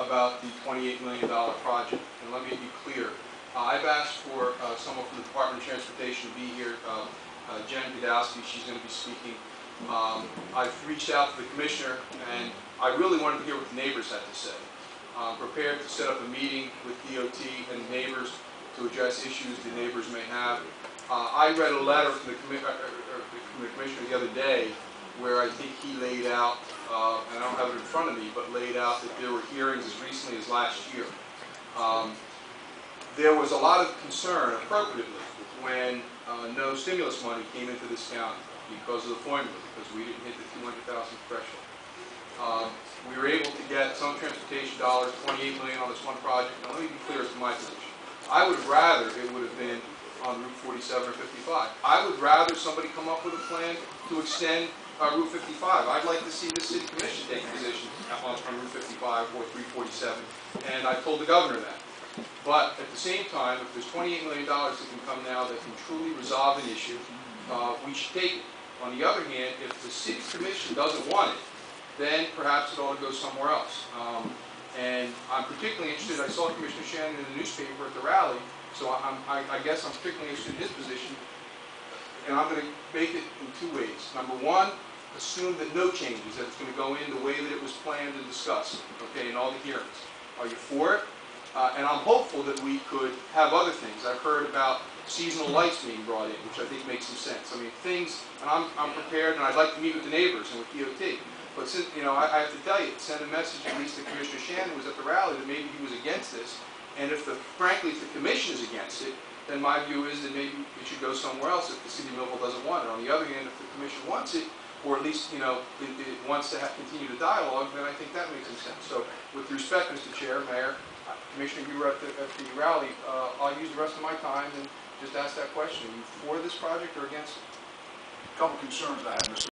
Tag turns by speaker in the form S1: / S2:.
S1: about the $28 million project. And let me be clear. I've asked for someone from the Department of Transportation to be here, Jen Godowski. She's going to be speaking. I've reached out to the Commissioner, and I really wanted to hear what the neighbors had to say. I'm prepared to set up a meeting with DOT and neighbors to address issues the neighbors may have. I read a letter from the Commissioner the other day where I think he laid out, and I don't have it in front of me, but laid out that there were hearings as recently as last year. There was a lot of concern, appropriately, when no stimulus money came into this county because of the formula, because we didn't hit the 200,000 threshold. We were able to get some transportation dollars, $28 million on this one project. Now let me be clear as to my position. I would rather it would have been on Route 47 or 55. I would rather somebody come up with a plan to extend Route 55. I'd like to see the City Commission take a position on Route 55 or 347, and I told the Governor that. But at the same time, if there's $28 million that can come now that can truly resolve an issue, we should take it. On the other hand, if the City Commission doesn't want it, then perhaps it ought to go somewhere else. And I'm particularly interested, I saw Commissioner Shannon in the newspaper at the rally, so I guess I'm particularly interested in his position, and I'm going to make it in two ways. Number one, assume that no changes, that it's going to go in the way that it was planned and discussed, okay, in all the hearings. Are you for it? And I'm hopeful that we could have other things. I've heard about seasonal lights being brought in, which I think makes some sense. I mean, things, and I'm prepared, and I'd like to meet with the neighbors and with DOT. But since, you know, I have to tell you, send a message at least to Commissioner Shannon, who was at the rally, that maybe he was against this. And if frankly, if the Commission is against it, then my view is that maybe it should go somewhere else if the City of Millville doesn't want it. On the other hand, if the Commission wants it, or at least, you know, it wants to continue the dialogue, then I think that makes some sense. So, with respect, Mr. Chair, Mayor, Commissioner, you were at the rally. I'll use the rest of my time and just ask that question. Are you for this project or against it?
S2: A couple concerns I have, Mr.